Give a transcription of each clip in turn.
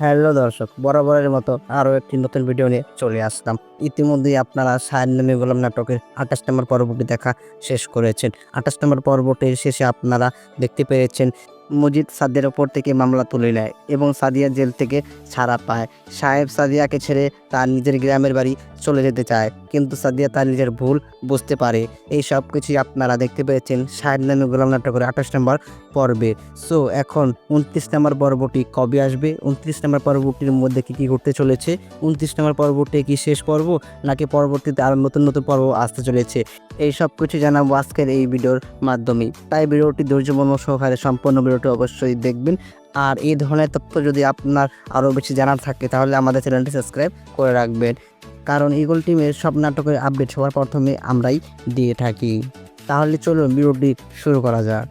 Hello দর্শক, বরাবরের মতো আরও একটি নতুন ভিডিও নিয়ে চলে আসলাম। ইতিমধ্যেই আপনারা সায়ের নামে গোলাম নাটকের ২৮ নম্বর পর্বটি দেখা শেষ করেছেন। ২৮ নম্বর পর্বটির শেষে আপনারা দেখতে পেয়েছেন মজিদ সাদিয়ার ওপর থেকে মামলা তুলে নেয় এবং সাদিয়া জেল থেকে ছাড়া পায়। সাহেব সাদিয়াকে ছেড়ে তার নিজের গ্রামের বাড়ি চলে যেতে চায়, কিন্তু সাদিয়া তার নিজের ভুল বুঝতে পারে। এই সব কিছুই আপনারা দেখতে পেয়েছেন সায়ের নামে গোলাম নাটকের ২৮ নম্বর পর্বে। সো এখন ২৯ নম্বর পর্বটি কবে আসবে, ২৯ নম্বর পর্বটির মধ্যে কী ঘটতে চলেছে, ২৯ নম্বর পর্বটি কি শেষ পর্ব নাকি পরবর্তীতে আরও নতুন নতুন পর্ব আসতে চলেছে, এই সব কিছু জানাবো আজকের এই ভিডিওর মাধ্যমে। তাই ভিডিওটি ধৈর্যপূর্ণ সহকারে সম্পূর্ণ ভিডিওটি অবশ্যই দেখবেন। আর এই ধরনের তথ্য যদি আপনার আরও বেশি জানার থাকে তাহলে আমাদের চ্যানেলটি সাবস্ক্রাইব করে রাখবেন, কারণ ইগল টিমের সব নাটকের আপডেট সবার প্রথমে আমরাই দিয়ে থাকি। তাহলে চলুন ভিডিওটি শুরু করা যাক।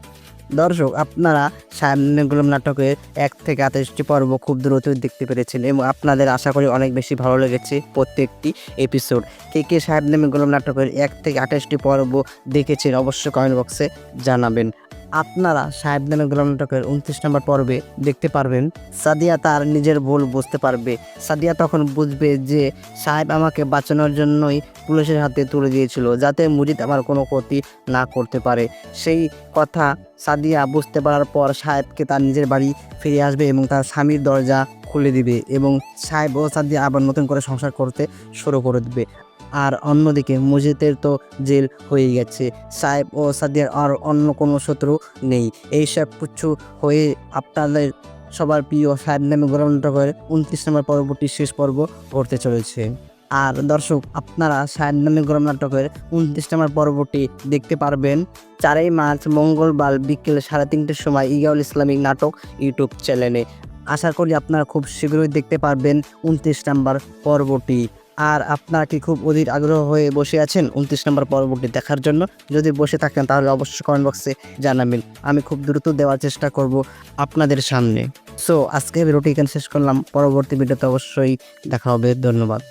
দর্শক, আপনারা সায়ের নামে গোলাম নাটকের ১ থেকে ২৮টি পর্ব খুব দ্রুতই দেখতে পেরেছেন এবং আপনাদের আশা করি অনেক বেশি ভালো লেগেছে প্রত্যেকটি এপিসোড। কে সায়ের নামে গোলাম নাটকের ১ থেকে ২৮টি পর্ব দেখেছেন অবশ্যই কমেন্ট বক্সে জানাবেন। আপনারা সায়ের নামে গোলাম নাটকের ২৯ নম্বর পর্বে দেখতে পারবেন সাদিয়া তার নিজের ভুল বুঝতে পারবে। সাদিয়া তখন বুঝবে যে সাহেব আমাকে বাঁচানোর জন্যই পুলিশের হাতে তুলে দিয়েছিল, যাতে মুজিদ আমার কোনো ক্ষতি না করতে পারে। সেই কথা সাদিয়া বুঝতে পারার পর সাহেবকে তার নিজের বাড়ি ফিরে আসবে এবং তার স্বামীর দরজা খুলে দিবে এবং সাহেব ও সাদিয়া আবার নতুন করে সংসার করতে শুরু করে দেবে। আর অন্যদিকে মজিদের তো জেল হয়ে গেছে, সাহেব ও সাদিয়ার আর অন্য কোনো শত্রু নেই। এইসব কিছু হয়ে আপনাদের সবার প্রিয় সায়ের নামে গোলাম নাটকের ২৯ নম্বর পর্বটি শেষ পর্ব ঘটতে চলেছে। আর দর্শক, আপনারা সায়ের নামে গোলাম নাটকের ২৯ নম্বর পর্বটি দেখতে পারবেন ৪ই মার্চ মঙ্গলবার বিকেল ৩:৩০টার সময় ইগল ইসলামিক নাটক ইউটিউব চ্যানেলে। আশা করি আপনারা খুব শীঘ্রই দেখতে পারবেন ২৯ নম্বর পর্বটি। আর আপনারা কি খুব অধীর আগ্রহ হয়ে বসে আছেন ২৯ নম্বর পর্বটি দেখার জন্য? যদি বসে থাকেন তাহলে অবশ্যই কমেন্ট বক্সে জানাবেন, আমি খুব দ্রুত দেওয়ার চেষ্টা করব আপনাদের সামনে। সো আজকে ভিডিওটি এখানে শেষ করলাম, পরবর্তী ভিডিওতে অবশ্যই দেখা হবে। ধন্যবাদ।